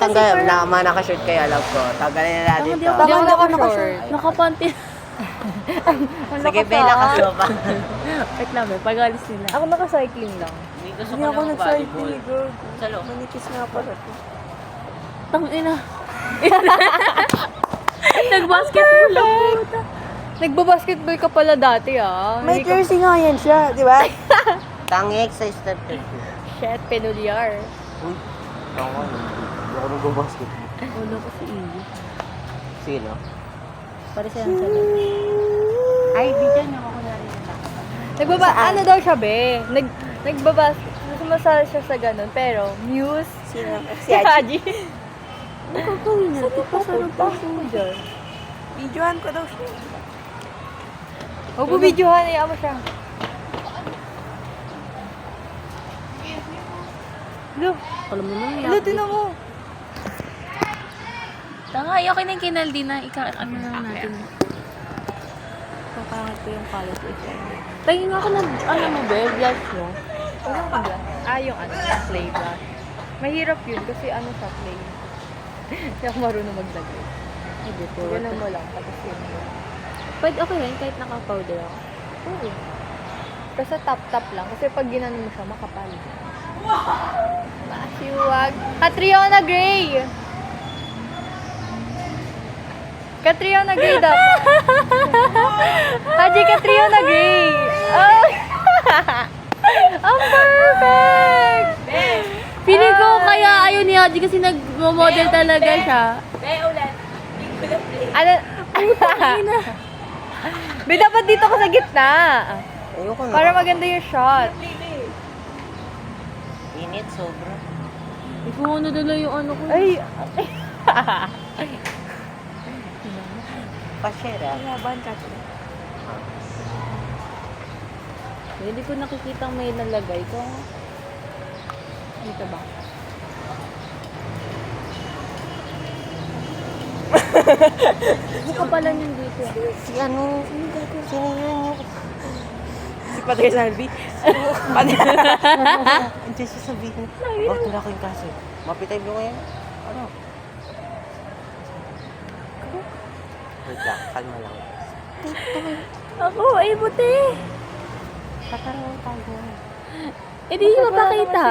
tanggal, mga naka-short kayo, alam ko. Tanggalin na natin to. Hindi ako naka-short. Nakapanty. Sige, Bella, kaso pa. Wait lang, pag-alis nila. Ako naka-cycling lang. Hindi ako nag-volleyball. Sa loob. Manipis nga pala. Tangina. Nag-basketball ako. Nagba-basketball ka pala dati ah. May jersey nga yan siya, di ba? Tangi exercise step 2. Shit, penuliar. Uy, ako ano. Hindi ako nag-basketball. Ulo ko si Iyo. Sino? Para siya ang sabi. Ay, di dyan ako kunwari nila. Ano daw siya, be? Sumasali siya sa ganun, pero Muse. Sino? Si Haji. Ano ka gawin natin? Pasarap pa ako dyan. Videohan ko daw siya. Huwag mo videohan, iya mo siya. Lo, alam mo na niya. Tinan mo. Tanga, okay na yung kinaldi na. Ano na natin. Papangit ko yung color ko. Tingin ako ng, ano mo be, blush mo. Ano ka blush? Yung play blush. Mahirap yun kasi ano sa play. Hindi ako marunong maglagay. Hindi po. Ganun mo lang, tapos yun. Pwede okay rin kahit naka-powder ako. Oo. Basta tap-tap lang. Kasi pag ginano mo siya, makapal. Masiwag. Catriona Gray! Catriona Gray dapat. Haji Catriona Gray! Oh! Ang perfect! Feeling ko kaya ayaw ni Haji kasi nag-model talaga siya. Ulit. Ano? Be, dapat dito ka sa gitna. Ayoko na. Para maganda yung shot. Init, sobra. Ikaw ano dala yung ano ko. Ay! Pasyera. Laban ka. Hindi ko nakikita may nalagay ko. Dito ba? Buka pala yun dito. Si ano? Sino yun? Si Padre Salvi. Andiyan siya sabihin. Oh, tula ko yung kaso. Mapitay mo ngayon? Ano? Wait lang, kalma lang. Ako, ay buti. Kakaroon tayo. Eh di papakita.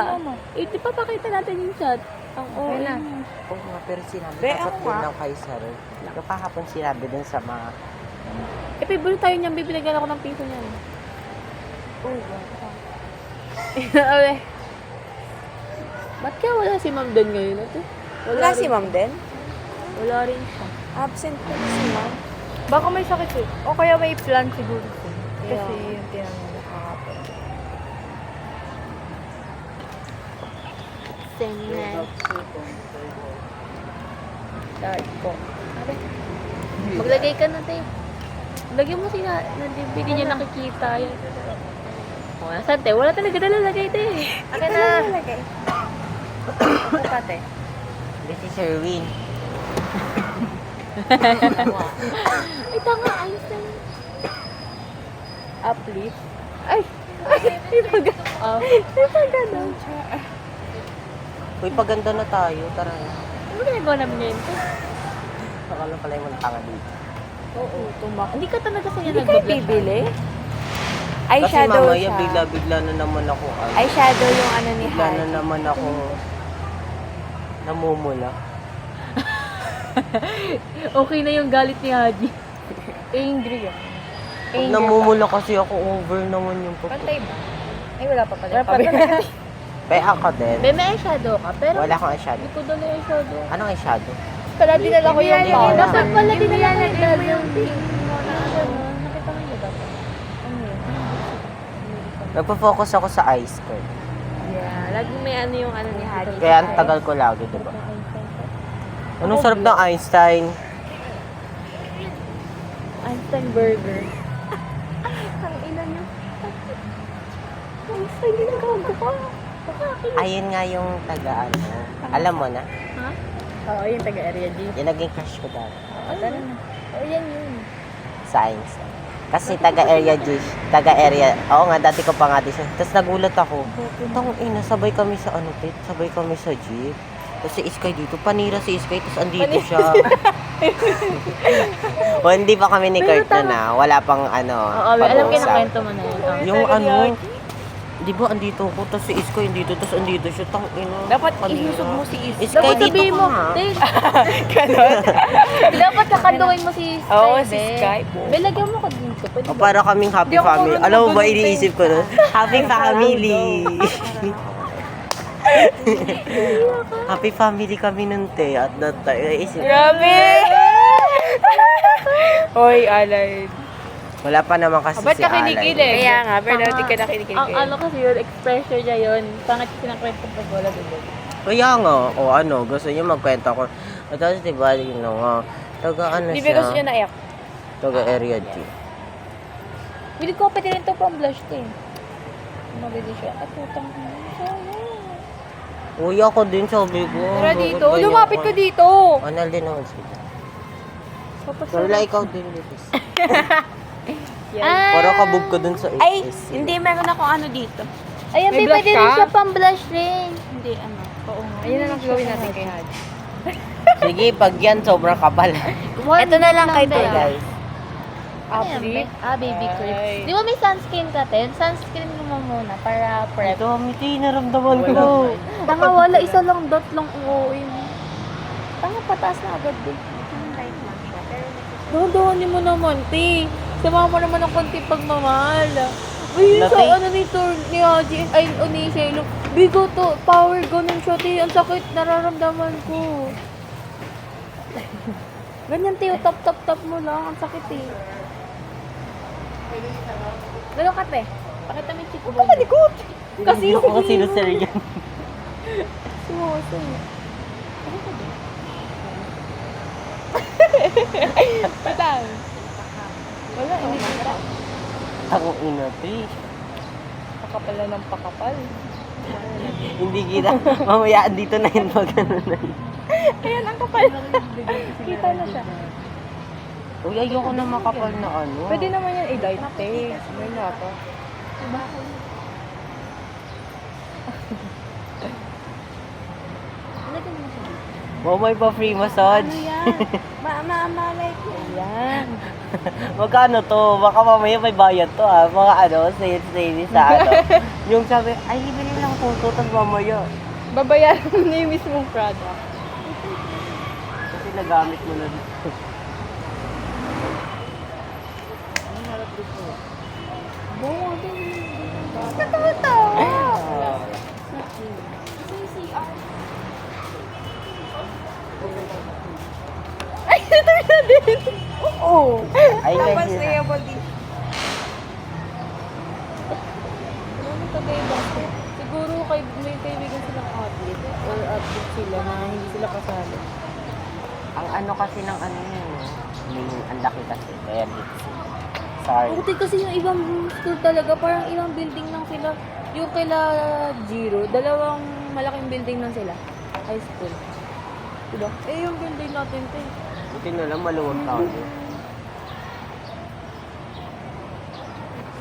Eh di papakita natin yung shot. Ang okay na. Oo nga, pero sinabi Be, dapat ako yun nga. lang kayo sa rin. Yung kahapon sinabi dun sa mga... Eh pibili tayo niyan, bibigyan ako ng piso niyan. Okay. Ba't kaya wala si Ma'am Dan ngayon ito? Wala si Ma'am din? Wala rin siya. Absent pa si Ma'am. Baka may sakit eh. O kaya may plan siguro siya. Kasi Yeah. yung tinanong mo kahapon. Singlet. Start ko. Maglagay ka na tayo. Lagyan mo sila. Hindi niya nakikita yan. O, nasan te? Wala talaga nalalagay te. Akin na. Nalagay. Ako pate. This is Erwin. Ay, tanga. Ayos na yun. Uplift. Ay! Ay! Di ba gano'n? Di ba gano'n? Uy, paganda na tayo. Tara na. Ano ginagawa namin ngayon to? Baka lang pala yung tanga dito. Oo, tumak. Hindi ka talaga sa'yo Hindi kayo bibili? Kasi Eyeshadow mamaya siya. bigla-bigla na naman ako. Eyeshadow yung ano ni Bigla na Haji. naman ako namumula. Okay na yung galit ni Haji. Angry yun. Pag namumula kasi ako, over naman yung Pantay ba? Ay, wala pa pala. Wala pa pala. Pe, ako din. May eyeshadow ka, pero Wala akong eyeshadow. hindi ko dala yung eyeshadow. Anong eyeshadow? Pala dinala ko yung Hindi mo na. Dapat pala dinala ko yung pink. Nakita mo yung dapat. Ano yun? Nagpo-focus ako sa ice cream. Yeah, laging may ano yung ano ni Haji. Kaya ang tagal ko lagi, diba? Anong sarap ng Einstein? Einstein burger. Ang ina niyo. Einstein, ginagawa ko pa. Ayun nga yung taga ano. Alam mo na? Ha? Oo, yung taga-area G. Yung naging crush ko dati. Tara na. Oo, yan yun. Sa Einstein. Kasi taga-area G. Taga-area. Oo nga, dati ko pa nga din siya. Tapos nagulat ako. Tang ina, sabay kami sa ano, Tit? Sabay kami sa jeep. Tapos si Iskay dito, panira si Iskay, tapos andito siya. O, hindi pa kami ni Kurt na, wala pang ano, Oo, alam ko pag-uusap. na kwento mo na yun. Oh. Yung ano, di ba andito ako, tapos si Iskay andito, tapos andito siya, tang ina. Dapat panira. isusog mo si Is. Iskay, Dapat dito sabihin ka mo, nga. Ganon. Dapat kakanduin mo si Sky. Oo, be. si Sky. Be, lagyan mo ko dito. Pwede O, ba? para kaming happy Hindi ako family. marunong Alam mo ba, ganun, iniisip ko na, happy family. Happy family kami nun, te. At that time, naisip, Grabe! Hoy, Alay. wala pa naman kasi Ba't si ka Alay. kinikilig? Kaya nga, pero Tama. hindi ka nakikilig. Ang ano kasi yun, expression niya yun. Pangit kinakwento pag wala doon. Kaya nga, o ano, gusto niya magkwento ko. At tapos, diba, yun nga, taga ano Hindi ba gusto niya siya, naiyak? taga area G. Bili ko pati rin to pang blush din. Mabili siya. At putang sayang. Uy, ako din, sabi ko. Tara bakit dito. ganyan Lumapit ka dito. Anal din ako sila. Papasarap. Wala, ikaw din, Luis. Ay, Para kabog ko dun sa Ay, SS. hindi. Meron ako ano dito. Ayan, May babe, blush pwede rin ka? siya pang blush rin. Hindi, ano. Oo nga. Ayun na lang gawin natin kay Haji. Sige, pag yan, sobrang kapal. Ito na lang kay Day. Tay, Guys, Apli. Baby cream. Ay. Di ba may sunscreen ka, Ten? Sunscreen mo muna para prep. ito, miti, naramdaman ko. Tanga, wala. Isa lang, dot lang uuwi mo. Tanga, pataas na agad, babe. Dahan-dahanin mo naman, te. Sama mo naman ng konti pagmamahal. Uy, sa Natay. ano ni Haji, ay, o ni Shelo. Bigo to, power ganun siya, te. Ang sakit, nararamdaman ko. Ganyan, te. Tap mo lang. Ang sakit, te. Ganun ka, te. Pakita mo yung cheek. Huwag ka malikot. Kasi Hindi ako sinuseryan. Sumoso. Patang. Wala, hindi kita. Ako ina, te. Pakapal na ng pakapal. Hindi kita. Mamaya, dito na yun pag ano na yun. Ayan, ang kapal. Kita na siya. Uy, ayoko na makapal na ano. Pwede naman yan i-dye, te. May nga pa. Lagyan mo siya. Wow, may pa free massage. Ano yan? Malay ko. Ayan. Magkano to? Baka mamaya may bayad to ah. Mga ano, sale sa ano. Yung sabi, ay, bili lang po to, tapos mamaya. Babayaran mo na yung mismong product. Kasi nagamit mo na dito. Bungo din. Ay, ito na din. Oo. Ay, Tapos ganyan. na yung body. Ano tagay ba? Siguro may kaibigan silang athlete or athlete sila na hindi sila kasali. Ang ano kasi ng ano yun, ang laki kasi. Kaya sorry. Buti kasi yung ibang school talaga, parang ilang building lang sila. Yung kila Giro, dalawang malaking building lang sila. High school. Diba? Eh, yung building natin, te. Buti na lang maluwag tayo.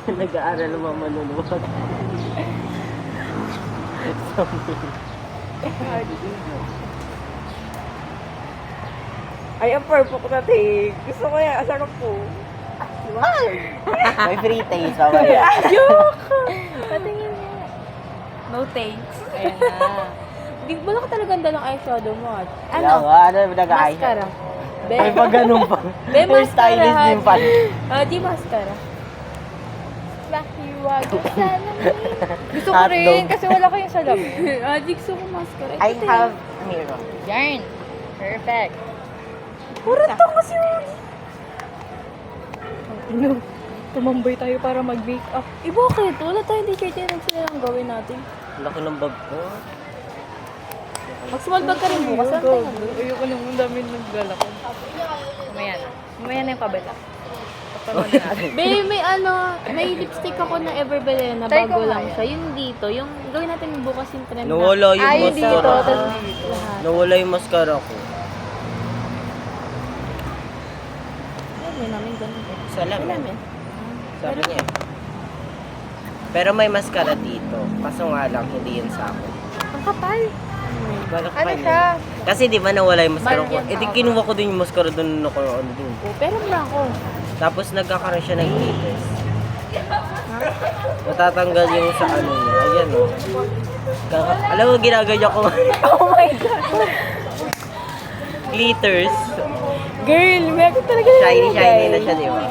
Nag-aaral naman manunod. Ay, ang purple ko natin. Gusto ko yan. Asarap po. May free taste mamaya. Patingin mo. No thanks. Ayan na. Di, wala ka talaga ganda ng eyeshadow mo, at. Ano? Ano nag-aayos? Mascara. Be, May pag ganun pa. Be, Hairstylist mascara. din pa. Di mascara. Mahiwag sana. Gusto ko rin Hotdog. kasi wala kayong salamin. Di gusto ko mascara. I have mirror. Yarn. Perfect. Puro to kasi yun. Tumambay tayo para mag-make up. Bakit? Wala tayong t-shirt yan. Sila lang gawin natin. Laki ng bag ko. Mag-small bag ka rin bukas. Saan tayo nandun? Ayoko naman dami naglalako. Mamaya na. Mamaya na yung kabila. Pagkaman na natin. Babe, may lipstick ako na Everbelena na Try ko bago nga lang yan. siya. Yung dito, yung gawin natin bukas yung trend Nawala yung Ay, mascara. dito. lahat. Nawala yung mascara ko. May namin ganun. Salamin. Sabi niya. Pero may mascara dito. Kaso nga lang, hindi yun sa akin. Ang kapal. Balak Ano pa siya? yun. Kasi di ba nawala yung mascara ko? Marian Eh di ako. kinuha ko din yung mascara doon ako ano din. Oh, pero mura ako. Tapos nagkakaroon siya ng glitters. Matatanggal yung sa ano niya. Ayan o. Alam mo, ginaganyan ko. Oh my God. Glitters. Girl, meron talaga na Shiny, yun, shiny na guys. siya, di ba?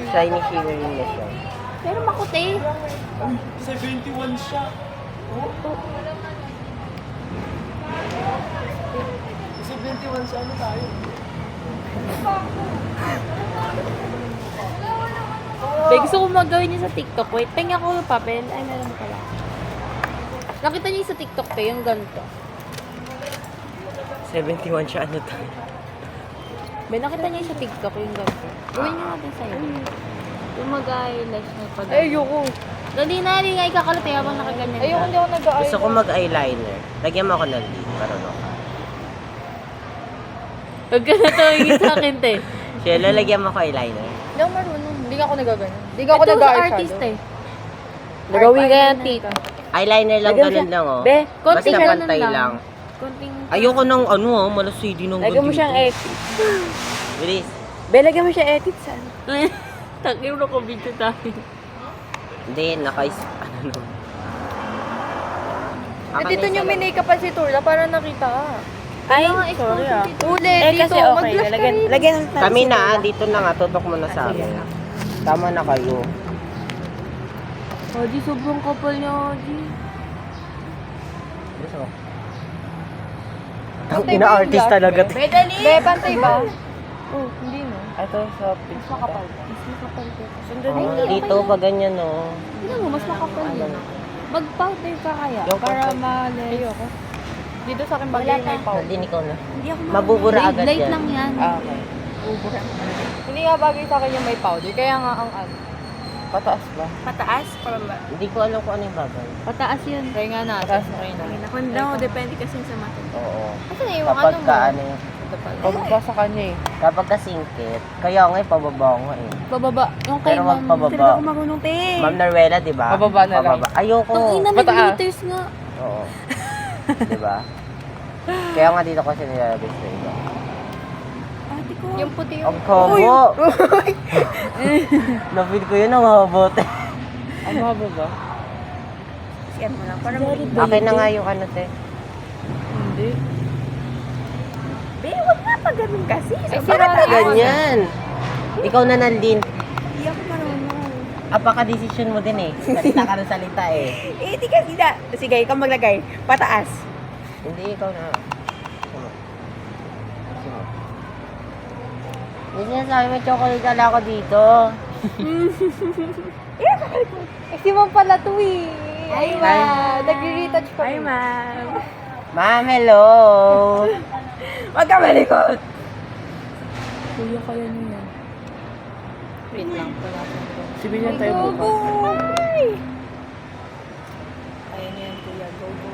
Shiny, shimmery na siya. Pero makuti. 71 siya. 71 siya, ano tayo? Be, gusto ko magawin niya sa TikTok. Wait, tingnan ko yung papel. Ay, meron mo pala. Nakita niyo yung sa TikTok, te, yung ganito. 71 siya, ano to? Be, nakita niyo yung sa TikTok, yung ganito. Gawin niyo natin sa'yo. Yung mag-eyelash na pag... ayoko. Dali na, hindi nga ikakalat eh, habang nakaganyan ka. Ayoko, hindi ako nag-aayon. Gusto ko mag-eyeliner. Lagyan mo ako ng lid. Marunong ka. Huwag ka na tumingin sa akin, te. Siya, lalagyan mo ako eyeliner. Hindi ako marunong. Hindi nga ako nagaganyan. Hindi nga ako Ito sa nag-aayon. artist, eh. Nagawin ka yan, tita. Eyeliner lang, Lagyan mo ganun siya. lang, oh. Be, konting Basta ganun pantay lang. lang. Konting... Ayoko ng ano, malas CD ng Lagyan mo siyang edit. Bilis. Be, lagyan mo siya edit sa ano. Tangin mo ko video tayo. Hindi, ano no. Eh, dito niyo may nakapan si Turla para nakita. Ay, sorry ah. Ulit, Eh, dito. kasi okay. Mag-blush ka rin. Lagyan Kami na, dito na nga, tutok mo na sa amin. Tama na kayo. Oji, sobrang kapal niya, Oji. Gusto. Ang ina-artist talaga. Be, dali! Be, pantay ba? Oh, hindi no. Ito sa Mas makapal. Mas makapal ko. Oh, dito, pa ganyan, no. Tingnan mo, mas makapal yan. Mag-powder ka kaya. Yung Para powder. ma-less. Ayoko. Dito sa akin Wala bagay may tayong powder. Hindi ikaw na. Hindi ako Mabubura light, agad light yan. lang yan. Okay. Hindi nga bagay sa akin yung may powder. Kaya nga ang ano. Pataas ba? Pataas? Para ba? Hindi ko alam kung ano yung bagay. Pataas yun. Try nga natin. Pataas na kayo na. Kung daw, depende kasi sa mata. Oo. Kasi na yung Kapag ano mo. ka, ano yung, Pababa sa kanya eh. kapag ka singkit, kaya nga pababa nga eh. Bababa. Yung kay Pero wag ma'am. pababa. Talaga ako marunong, te. Ma'am Narwela, di ba? Pababa na lang. Ayoko. Tangina, may Pataas. glitters nga. Oo. Di ba? Kaya nga dito kasi nilalagay sa iba. Ate ko. Yung puti Ang yung... combo! Napid ko yun ang habot. Ano ba ba? Siyan mo lang. Para Akin na nga yung ano, te. Hindi. Be, wag nga pa ganun kasi. Ay, Sobrang sira na taas. Ganyan. Ikaw na nandin. Hindi ako marunong. Apaka-decision mo din eh. Salita ka ng salita eh. Eh, di kasi na. Sige, ikaw maglagay. Pataas. Hindi, ikaw na. Sino? Sino? Hindi sinasabi may chocolate ala ako dito. Eh, si Ma'am pala to eh. Ay, Ay, ma'am. nag-retouch pa. Ay, ma'am. Ma'am, hello! Wag ka malikot. Kuya, kaya niyo yan. Wait lang. Wala ko. Sibilyan tayo bukas. Kaya niya yan, kuya. Go, go.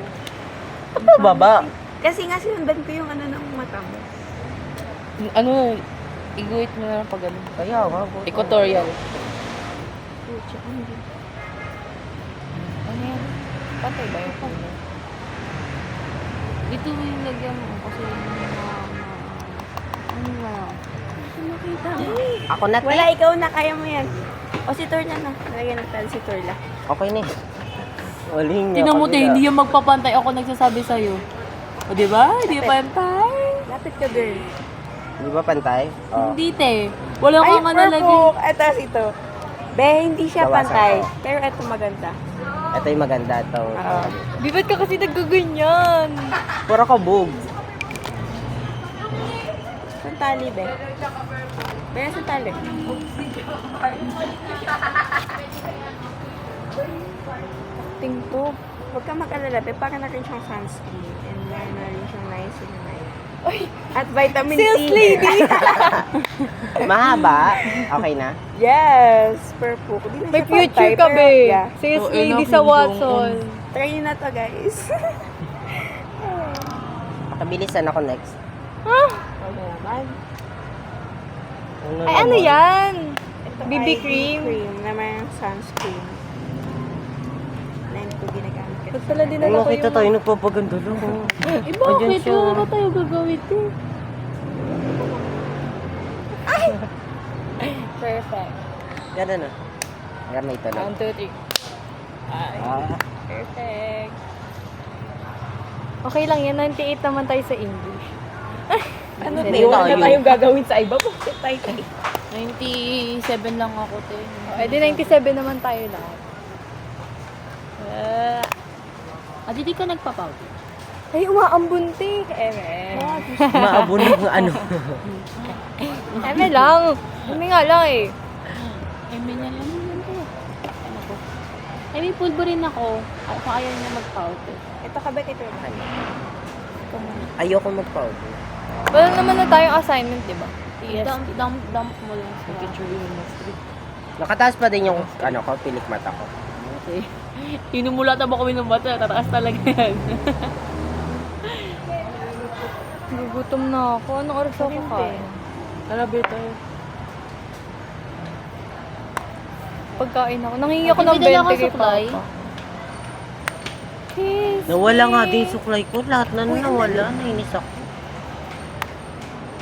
Baba. Kasi nga sinundan ko yung ano ng mata mo. Ano, iguhit mo na lang pag ano. Kaya nga. buto. Equatorial. Pucha, hindi. Ano yan? Patay ba yung kulay? Dito mo yung lagyan mo kasi ano ba? Hindi makita mo. Ako na, te. Wala, ikaw na. Kaya mo yan. O si Torla na. Lagyan ng tali si Torla. Okay na eh. Waling nga. Tingnan mo, te, kabila. hindi yung magpapantay. Ako nagsasabi sa'yo. O, di ba? Hindi pantay. Lapit ka, girl. Di ba pantay? Oo. Hindi, te. Wala kang ano lagi. Ito, ito. Be, hindi siya Gawasan pantay. ko. Pero ito maganda. Ito yung maganda. Ito. Di ba't ka kasi nagaganyan? Pura ka bug. Saan tali, be? Be, saan tali? Acting to. Huwag ka mag-alala, be. Para na rin siyang sunscreen. And meron na rin siyang niacinamide. At vitamin C. Sales lady! Mahaba. Okay na. Yes! Purple. Di na May siya pantay, future ka, pero, be. yeah. Sales Oo, lady enough sa yung Watson. Try nyo na to, guys. Makabilisan ako next. Okay naman. Ay, ano yan? Ito BB ay cream. cream na may sunscreen. Na hindi ko ginagamit Ba't pala dinala Ano ko kita yung... tayo nagpapaganda lang. Eh, Ayan bakit? siya. Wala ba tayo gagawin to? Perfect. Gano'n na. Gamay ito lang. 1, 2, 3. Ah, Perfect. Okay lang yan, 98 naman tayo sa English. Ano Hindi tayo? Wala tayo. na tayong gagawin sa iba. Bakit tayo? 97 lang ako, te. Eh, di 97 naman tayo lahat. Di ka nagpapawti. Ay, umaambunti. Eme. maabon ng ano. Eme lang. Eme nga lang eh. May na lang yun, te. Ano ko? May pulbo rin ako. Kung ayaw niya magpawti. Ito kabit ito. Ayoko mag-powder. Wala naman na tayong assignment, di ba? Yes. Dump mo lang sa Nakataas pa din yung ano ko, pilik mata ko. Okay. Inumulata ba kami ng mata? Tataas talaga yan. Gugutom na ako. Anong oras ako kain? Alabi tayo. Pagkain ako. Nangingi ako ng Bibili lang 20 ako kay suklay. Papa. Kiss Nawala me. nga din suklay ko. Lahat na nawala. Nainis ako.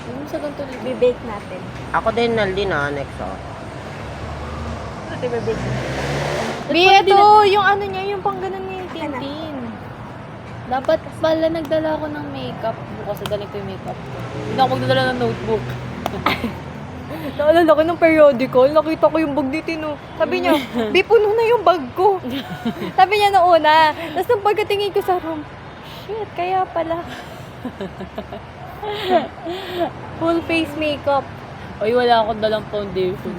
Yung sa ganito dito. Bibake natin. Ako din, Naldi na. Next oh. Bibake natin. Bi, Ito, yung ano niya, yung pang ganun ni Tintin. Dapat pala nagdala ako ng makeup. Bukas nagdala ko yung makeup ko. Hindi na ako magdadala ng notebook. Naalala ko ng periodical, nakita ko yung bag ni Tino. Sabi niya, Bi, puno na yung bag ko. Sabi niya na una. Tapos nung pagkatingin ko sa room, shit, kaya pala. Full face makeup. Ay, wala akong dalang foundation.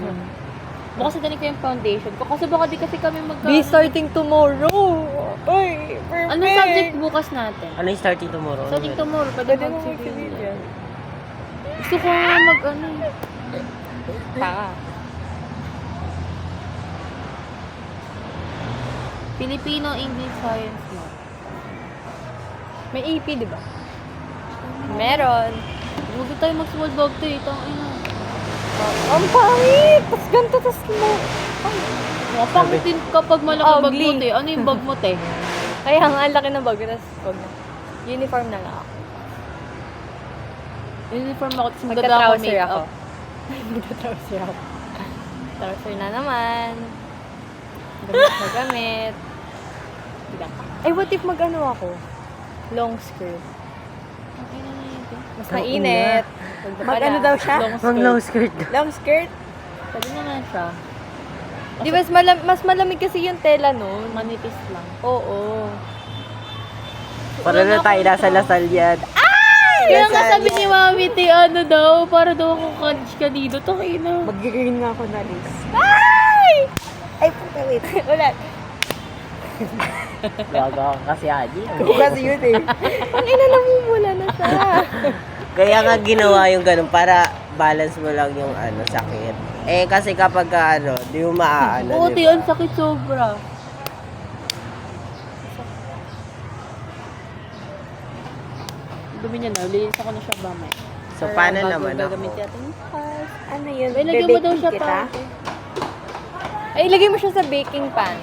Bukas nagdala ko yung foundation ko. Kasi baka di kasi kami Be starting tomorrow. Ay, perfect. Ano subject bukas natin? Ano yung starting tomorrow? Starting tomorrow, pwede Pwede mo mag-civilian. mag-civilian. Gusto ko nga mag-ano. Tanga. Filipino English Science mo. May AP, di ba? Meron. Huwag tayo mag-small dog to eh. Tangina. Ang pangit! Tapos ganito, tapos mo. Mapangit din kapag malaki bag mo Ugly. te. Ano yung bag mo te? Kaya nga, ang laki ng bag. Tapos, wag na. Uniform na lang ako. Uniform ako, tapos magdadala ako Magka-trouser makeup. ako. Magka-trouser ako. Trouser na naman. Gamit na gamit. Ay, what if mag-ano ako? Long skirt. Okay na yun te. Mas mainit. Mag-ano daw siya? Long Ang skirt. long skirt. Long skirt? Pwede naman siya. Di ba, mas malamig kasi yung tela noon. Manipis lang. Oo. Para na tayo nasa Lasal yan. Kaya nga sabi ni Mami, te, ano daw, para daw ako kanino. Takina. Mag-green nga ako na Liz. Ay! Ay, puta, wait. Wala. Gaga ka kasi Adi. Kasi yun eh. Ang ina, namumula na siya. Kaya nga ginawa yung ganun para balance mo lang yung ano, sakit. Eh kasi kapag ano, di mo maaano, Oo, di te, ba? ang sakit sobra. Dumi niya na, linis ako na siya ba, may. So paano naman ako? Gagamitin natin yung pass. Ano yun? May lagyan mo daw siya Bebake pa. kita? Ay, ilagay mo siya sa baking pan.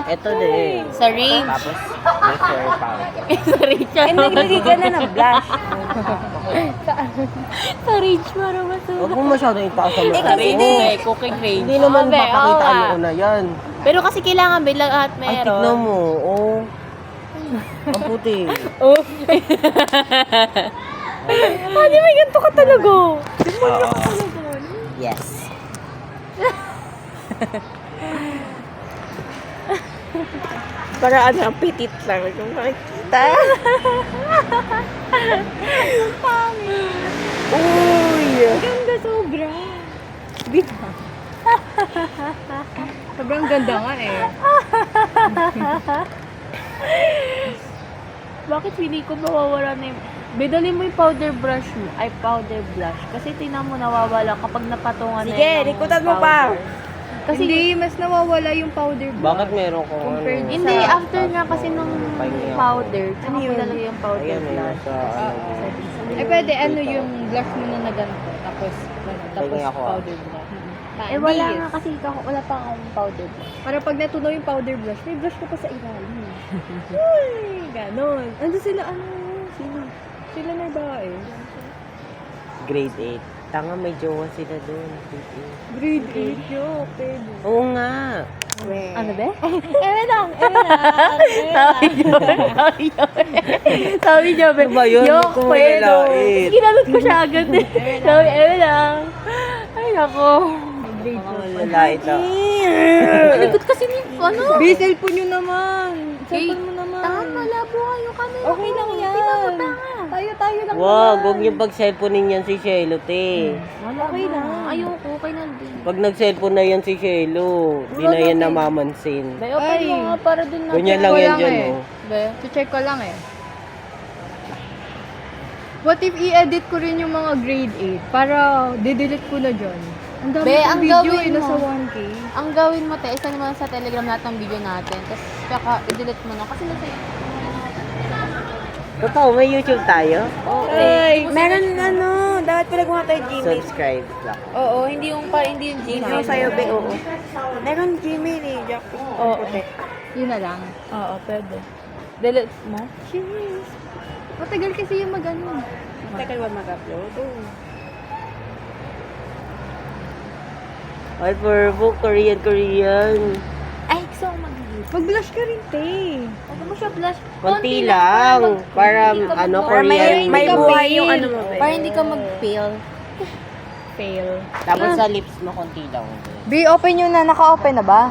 Ito din. Sa range. Tapos, may fair powder. Sa range siya. Ay, naglagay ka na ng blush. Sa range para masarap. Huwag mo masyadong itaas sa mga. Sa range, may cooking range. Hindi naman Abe, makakita oo nga. mo na yan. Pero kasi kailangan may lahat Ay, meron. tignan mo. Oh. Ang puti. Oh. Di may ganito ka talaga. Oo. Yes. Para ano, petit lang. Kung makikita. Ang pangit. Uy! Ganda sobra. Di ba? Sobrang ganda nga eh. Bakit hindi ko mawawala na yung... Bidali mo yung powder brush mo. Ay, powder blush. Kasi tingnan mo nawawala kapag napatungan na Sige, yung likutan mo pa. powder. Kasi hindi, mas nawawala yung powder blush. Bakit meron kong ano? Hindi, sa- after nga kasi nung Pahingi ako. powder, tsaka Ano mo yun? talaga yung powder Ayan, may blush. nasa ano. Ay, pwede ano yung blush mo na ganito. Tapos, Pahingi ako. powder blush. Eh, wala nga kasi wala pa akong powder blush. Para pag natunaw yung powder blush, may blush ka pa sa ilalim. Uy, ganon. Ano sila, sino? Sila na babae. Grade 8. Tanga, may jowa sila doon. Grade 8 yun, pwede. Oo nga. Ano ba? Ewe lang. Sabi niya, Ano ba yun? Yok, Kung pwede. lalait. Ginanot ko siya agad eh. Sabi, ewe lang. Ay, nako. Grade Mga lalait na. Malikot kasi ni, ano? Be, cellphone nyo naman. Cellphone mo naman. Tangan, malabo kayo kami. Okay lang yan. Tayo lang Wag, naman. huwag niyo pag-cellphone yan si Shelo, te. Okay lang. Ayoko, okay na din. Pag nag-cellphone na yan si Shelo, di na yan namamansin. Be, open mo nga para dun na. Ganyan lang yan dyan, oh. Be, check ko lang eh. What if i-edit ko rin yung mga grade 8 para didelete ko na dyan? Ang dami Be, kong ang video gawin nasa mo. 1K. Ang gawin mo, te, isa naman sa Telegram lahat ng video natin. Tapos, kaka i-delete mo na. Kasi nasa Totoo, may YouTube tayo? Ay, meron dapat pala gumawa tayo Gmail. Subscribe lang. Oo, hindi yung Gmail. Yung sa'yo, Be, oo. Meron Gmail eh, Jack. Oo. Yun na lang. Oo, pwede. Delete mo? Cheers. Matagal kasi yung mag-ano. Tagal ba mag-upload? Oo. Ay, purple, Korean. Ay, gusto ko mag-delete. Mag-blush ka rin, te. Huwag mo siya blush. Konti lang. Para, ano, Korean. may makeup. buhay yung ano mo, Be. Para hindi ka mag-fail. Fail. Tapos sa lips mo, konti lang. Be, open nyo na. Naka-open na ba?